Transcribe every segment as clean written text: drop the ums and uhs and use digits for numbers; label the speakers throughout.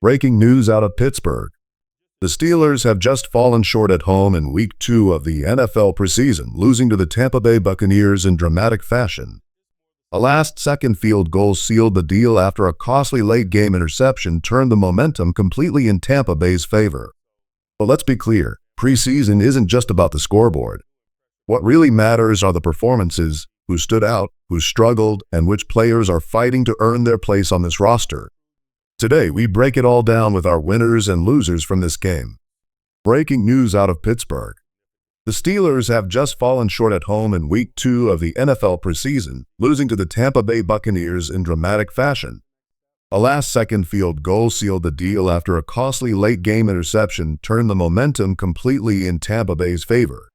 Speaker 1: Breaking news out of Pittsburgh. The Steelers have just fallen short at home in Week 2 of the NFL preseason, losing to the Tampa Bay Buccaneers in dramatic fashion. A last-second field goal sealed the deal after a costly late-game interception turned the momentum completely in Tampa Bay's favor. But let's be clear, preseason isn't just about the scoreboard. What really matters are the performances, who stood out, who struggled, and which players are fighting to earn their place on this roster. Today, we break it all down with our winners and losers from this game. Breaking news out of Pittsburgh. The Steelers have just fallen short at home in Week 2 of the NFL preseason, losing to the Tampa Bay Buccaneers in dramatic fashion. A last-second field goal sealed the deal after a costly late-game interception turned the momentum completely in Tampa Bay's favor.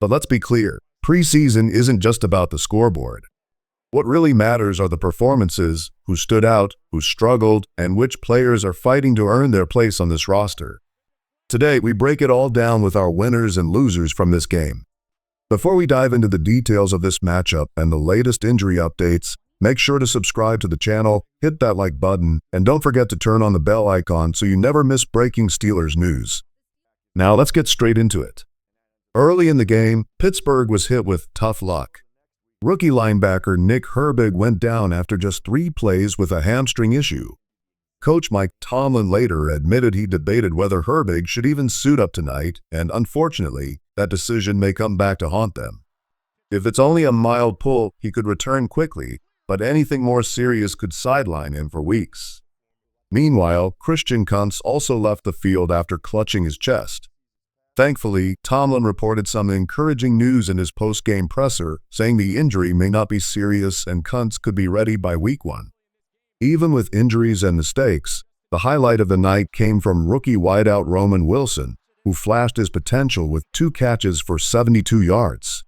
Speaker 1: But let's be clear, preseason isn't just about the scoreboard. What really matters are the performances, who stood out, who struggled, and which players are fighting to earn their place on this roster. Today, we break it all down with our winners and losers from this game. Before we dive into the details of this matchup and the latest injury updates, make sure to subscribe to the channel, hit that like button, and don't forget to turn on the bell icon so you never miss breaking Steelers news. Now let's get straight into it. Early in the game, Pittsburgh was hit with tough luck. Rookie linebacker Nick Herbig went down after just 3 plays with a hamstring issue. Coach Tomlin later admitted he debated whether Herbig should even suit up tonight, and unfortunately, that decision may come back to haunt them. If it's only a mild pull, he could return quickly, but anything more serious could sideline him for weeks. Meanwhile, Christian Kuntz also left the field after clutching his chest. Thankfully, Tomlin reported some encouraging news in his post-game presser, saying the injury may not be serious and Kuntz could be ready by Week 1. Even with injuries and mistakes, the highlight of the night came from rookie wideout Roman Wilson, who flashed his potential with 2 catches for 72 yards.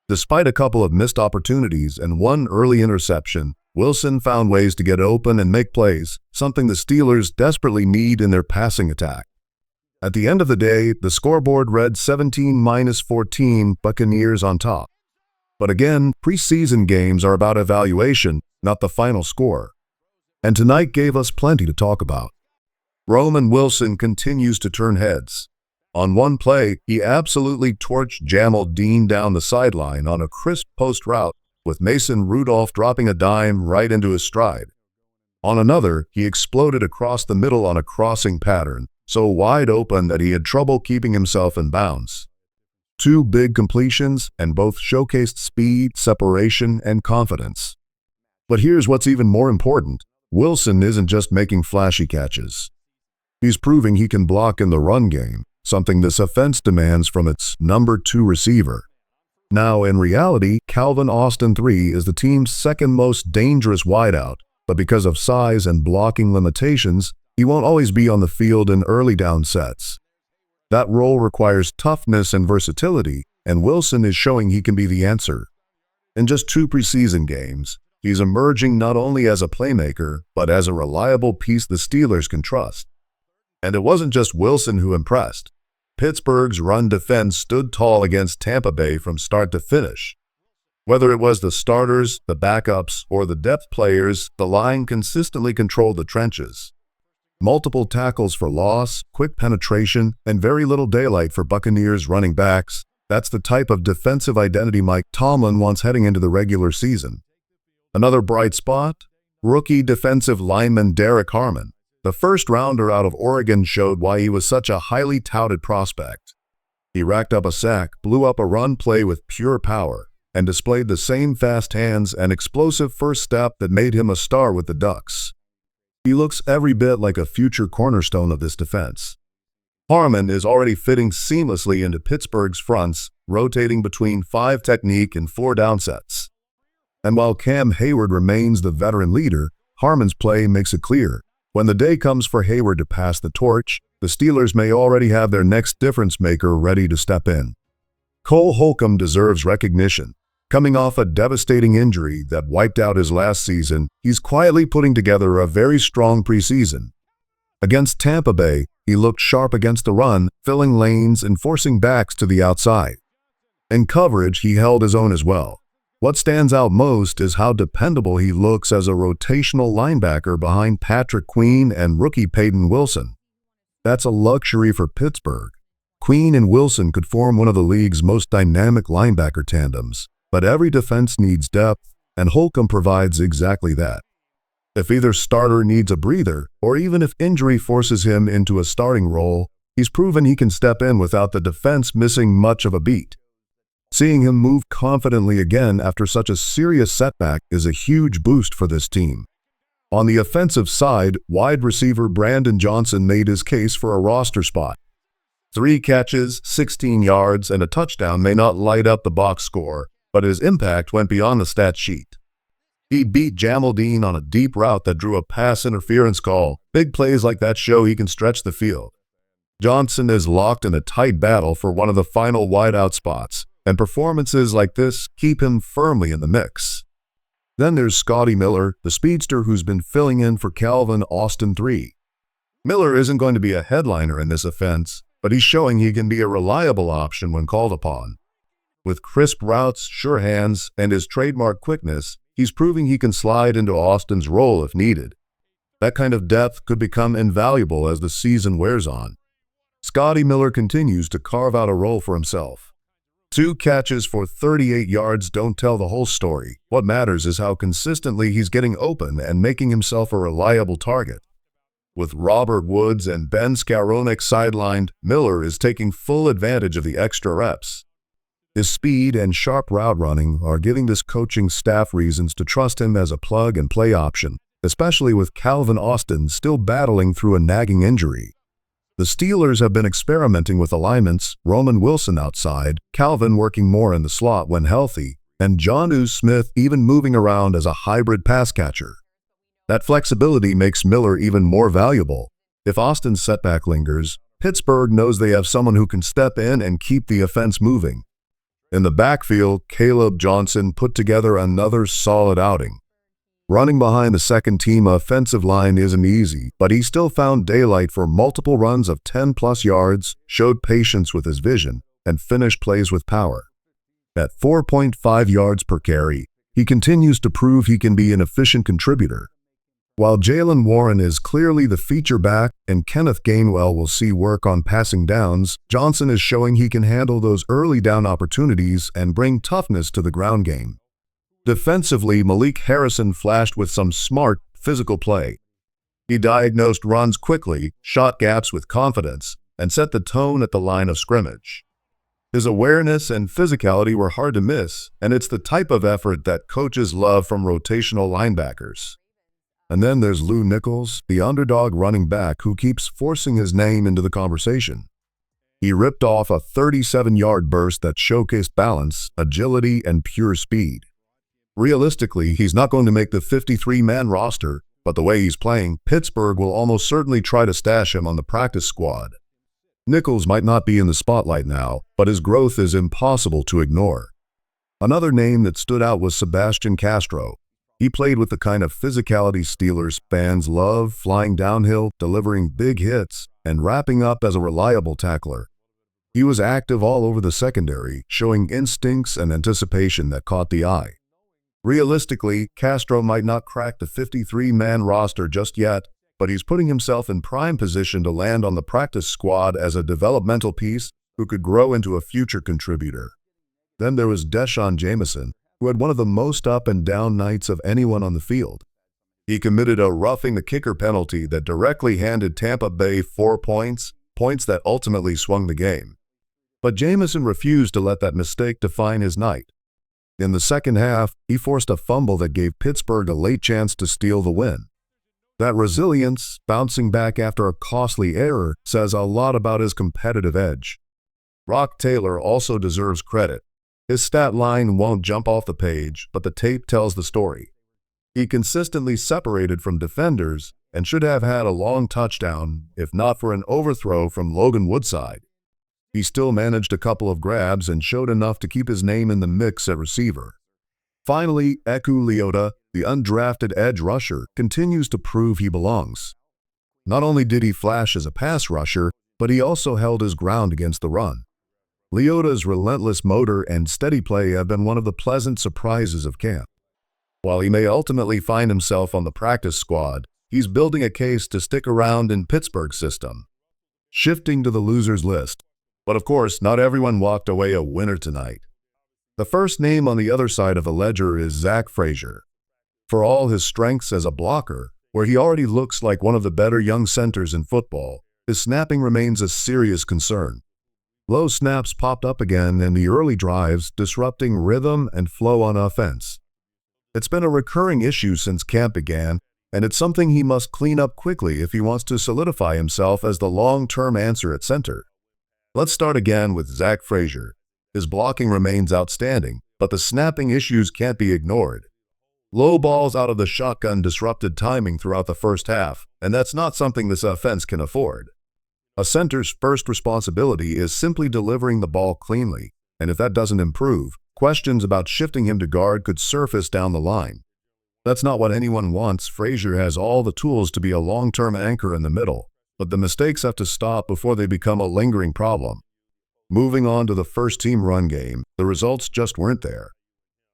Speaker 1: Despite a couple of missed opportunities and 1 early interception, Wilson found ways to get open and make plays, something the Steelers desperately need in their passing attack. At the end of the day, the scoreboard read 17-14 Buccaneers on top. But again, preseason games are about evaluation, not the final score. And tonight gave us plenty to talk about. Roman Wilson continues to turn heads. On one play, he absolutely torched Jamal Dean down the sideline on a crisp post route, with Mason Rudolph dropping a dime right into his stride. On another, he exploded across the middle on a crossing pattern, so wide open that he had trouble keeping himself in bounds. 2 big completions, and both showcased speed, separation, and confidence. But here's what's even more important. Wilson isn't just making flashy catches. He's proving he can block in the run game, something this offense demands from its number 2 receiver. Now, in reality, Calvin Austin III is the team's second most dangerous wideout, but because of size and blocking limitations, he won't always be on the field in early down sets. That role requires toughness and versatility, and Wilson is showing he can be the answer. In just 2 preseason games, he's emerging not only as a playmaker, but as a reliable piece the Steelers can trust. And it wasn't just Wilson who impressed. Pittsburgh's run defense stood tall against Tampa Bay from start to finish. Whether it was the starters, the backups, or the depth players, the line consistently controlled the trenches. Multiple tackles for loss, quick penetration, and very little daylight for Buccaneers running backs. That's the type of defensive identity Tomlin wants heading into the regular season. Another bright spot? Rookie defensive lineman Derrick Harmon. The first-rounder out of Oregon showed why he was such a highly touted prospect. He racked up a sack, blew up a run play with pure power, and displayed the same fast hands and explosive first step that made him a star with the Ducks. He looks every bit like a future cornerstone of this defense. Harmon is already fitting seamlessly into Pittsburgh's fronts, rotating between 5 technique and 4 down sets. And while Cam Hayward remains the veteran leader, Harmon's play makes it clear. When the day comes for Hayward to pass the torch, the Steelers may already have their next difference maker ready to step in. Cole Holcomb deserves recognition. Coming off a devastating injury that wiped out his last season, he's quietly putting together a very strong preseason. Against Tampa Bay, he looked sharp against the run, filling lanes and forcing backs to the outside. In coverage, he held his own as well. What stands out most is how dependable he looks as a rotational linebacker behind Patrick Queen and rookie Peyton Wilson. That's a luxury for Pittsburgh. Queen and Wilson could form one of the league's most dynamic linebacker tandems, but every defense needs depth, and Holcomb provides exactly that. If either starter needs a breather, or even if injury forces him into a starting role, he's proven he can step in without the defense missing much of a beat. Seeing him move confidently again after such a serious setback is a huge boost for this team. On the offensive side, wide receiver Brandon Johnson made his case for a roster spot. 3 catches, 16 yards, and a touchdown may not light up the box score, but his impact went beyond the stat sheet. He beat Jamaldine on a deep route that drew a pass interference call. Big plays like that show he can stretch the field. Johnson is locked in a tight battle for one of the final wideout spots, and performances like this keep him firmly in the mix. Then there's Scotty Miller, the speedster who's been filling in for Calvin Austin III. Miller isn't going to be a headliner in this offense, but he's showing he can be a reliable option when called upon. With crisp routes, sure hands, and his trademark quickness, he's proving he can slide into Austin's role if needed. That kind of depth could become invaluable as the season wears on. Scotty Miller continues to carve out a role for himself. 2 catches for 38 yards don't tell the whole story. What matters is how consistently he's getting open and making himself a reliable target. With Robert Woods and Ben Skowronek sidelined, Miller is taking full advantage of the extra reps. His speed and sharp route running are giving this coaching staff reasons to trust him as a plug-and-play option, especially with Calvin Austin still battling through a nagging injury. The Steelers have been experimenting with alignments, Roman Wilson outside, Calvin working more in the slot when healthy, and Jonnu Smith even moving around as a hybrid pass catcher. That flexibility makes Miller even more valuable. If Austin's setback lingers, Pittsburgh knows they have someone who can step in and keep the offense moving. In the backfield, Caleb Johnson put together another solid outing. Running behind the second-team offensive line isn't easy, but he still found daylight for multiple runs of 10-plus yards, showed patience with his vision, and finished plays with power. At 4.5 yards per carry, he continues to prove he can be an efficient contributor. While Jaylen Warren is clearly the feature back and Kenneth Gainwell will see work on passing downs, Johnson is showing he can handle those early down opportunities and bring toughness to the ground game. Defensively, Malik Harrison flashed with some smart, physical play. He diagnosed runs quickly, shot gaps with confidence, and set the tone at the line of scrimmage. His awareness and physicality were hard to miss, and it's the type of effort that coaches love from rotational linebackers. And then there's Lew Nichols, the underdog running back who keeps forcing his name into the conversation. He ripped off a 37-yard burst that showcased balance, agility, and pure speed. Realistically, he's not going to make the 53-man roster, but the way he's playing, Pittsburgh will almost certainly try to stash him on the practice squad. Nichols might not be in the spotlight now, but his growth is impossible to ignore. Another name that stood out was Sebastian Castro. He played with the kind of physicality Steelers fans love, flying downhill, delivering big hits, and wrapping up as a reliable tackler. He was active all over the secondary, showing instincts and anticipation that caught the eye. Realistically, Castro might not crack the 53-man roster just yet, but he's putting himself in prime position to land on the practice squad as a developmental piece who could grow into a future contributor. Then there was Deshaun Jameson, who had one of the most up-and-down nights of anyone on the field. He committed a roughing the kicker penalty that directly handed Tampa Bay 4 points that ultimately swung the game. But Jameson refused to let that mistake define his night. In the second half, he forced a fumble that gave Pittsburgh a late chance to steal the win. That resilience, bouncing back after a costly error, says a lot about his competitive edge. Rock Taylor also deserves credit. His stat line won't jump off the page, but the tape tells the story. He consistently separated from defenders and should have had a long touchdown, if not for an overthrow from Logan Woodside. He still managed a couple of grabs and showed enough to keep his name in the mix at receiver. Finally, Eku Leota, the undrafted edge rusher, continues to prove he belongs. Not only did he flash as a pass rusher, but he also held his ground against the run. Leota's relentless motor and steady play have been one of the pleasant surprises of camp. While he may ultimately find himself on the practice squad, he's building a case to stick around in Pittsburgh's system. Shifting to the losers list. But of course, not everyone walked away a winner tonight. The first name on the other side of the ledger is Zach Frazier. For all his strengths as a blocker, where he already looks like one of the better young centers in football, his snapping remains a serious concern. Low snaps popped up again in the early drives, disrupting rhythm and flow on offense. It's been a recurring issue since camp began, and it's something he must clean up quickly if he wants to solidify himself as the long-term answer at center. Let's start again with Zach Frazier. His blocking remains outstanding, but the snapping issues can't be ignored. Low balls out of the shotgun disrupted timing throughout the first half, and that's not something this offense can afford. A center's first responsibility is simply delivering the ball cleanly, and if that doesn't improve, questions about shifting him to guard could surface down the line. That's not what anyone wants. Frazier has all the tools to be a long-term anchor in the middle, but the mistakes have to stop before they become a lingering problem. Moving on to the first-team run game, the results just weren't there.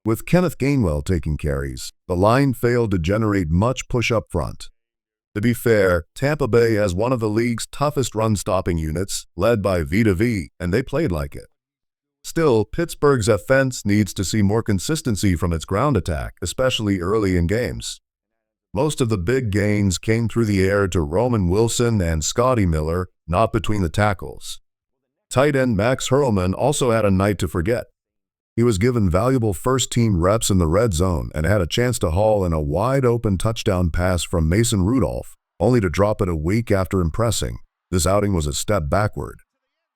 Speaker 1: With Kenneth Gainwell taking carries, the line failed to generate much push up front. To be fair, Tampa Bay has one of the league's toughest run-stopping units, led by Vita V, and they played like it. Still, Pittsburgh's offense needs to see more consistency from its ground attack, especially early in games. Most of the big gains came through the air to Roman Wilson and Scotty Miller, not between the tackles. Tight end Max Harmon also had a night to forget. He was given valuable first-team reps in the red zone and had a chance to haul in a wide-open touchdown pass from Mason Rudolph, only to drop it a week after impressing. This outing was a step backward.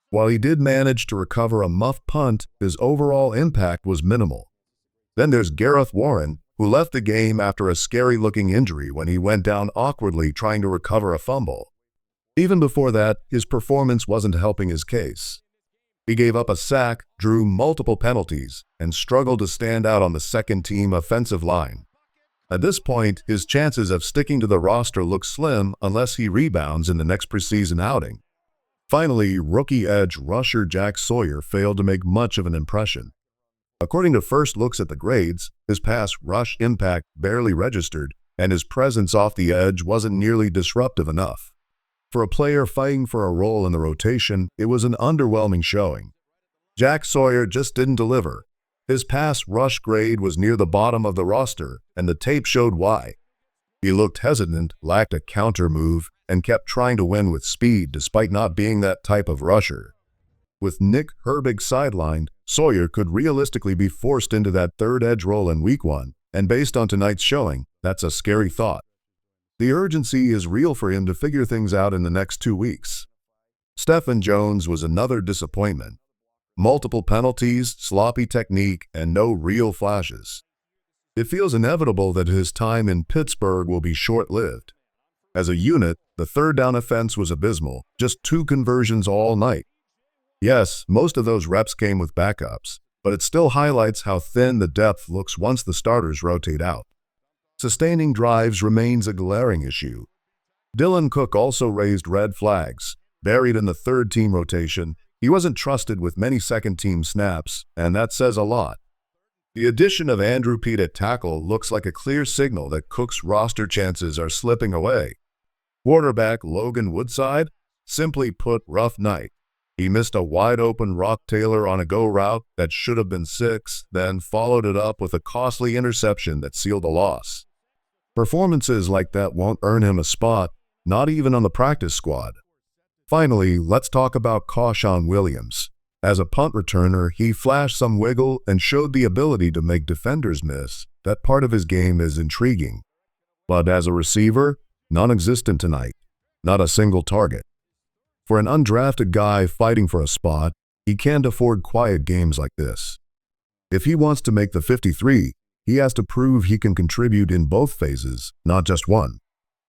Speaker 1: While he did manage to recover a muffed punt, his overall impact was minimal. Then there's Gareth Warren, who left the game after a scary-looking injury when he went down awkwardly trying to recover a fumble. Even before that, his performance wasn't helping his case. He gave up a sack, drew multiple penalties, and struggled to stand out on the second-team offensive line. At this point, his chances of sticking to the roster look slim unless he rebounds in the next preseason outing. Finally, rookie edge rusher Jack Sawyer failed to make much of an impression. According to first looks at the grades, his pass rush impact barely registered, and his presence off the edge wasn't nearly disruptive enough. For a player fighting for a role in the rotation, it was an underwhelming showing. Jack Sawyer just didn't deliver. His pass rush grade was near the bottom of the roster, and the tape showed why. He looked hesitant, lacked a counter move, and kept trying to win with speed despite not being that type of rusher. With Nick Herbig sidelined, Sawyer could realistically be forced into that third edge role in Week 1, and based on tonight's showing, that's a scary thought. The urgency is real for him to figure things out in the next 2 weeks. Stephen Jones was another disappointment. Multiple penalties, sloppy technique, and no real flashes. It feels inevitable that his time in Pittsburgh will be short-lived. As a unit, the third down offense was abysmal, just 2 conversions all night. Yes, most of those reps came with backups, but it still highlights how thin the depth looks once the starters rotate out. Sustaining drives remains a glaring issue. Dylan Cook also raised red flags. Buried in the third-team rotation, he wasn't trusted with many second-team snaps, and that says a lot. The addition of Andrew Peat at tackle looks like a clear signal that Cook's roster chances are slipping away. Quarterback Logan Woodside, simply put, rough night. He missed a wide-open Rock Taylor on a go route that should have been 6, then followed it up with a costly interception that sealed the loss. Performances like that won't earn him a spot, not even on the practice squad. Finally, let's talk about Kawshawn Williams. As a punt returner, he flashed some wiggle and showed the ability to make defenders miss. That part of his game is intriguing. But as a receiver, non-existent tonight. Not a single target. For an undrafted guy fighting for a spot, he can't afford quiet games like this. If he wants to make the 53, he has to prove he can contribute in both phases, not just one.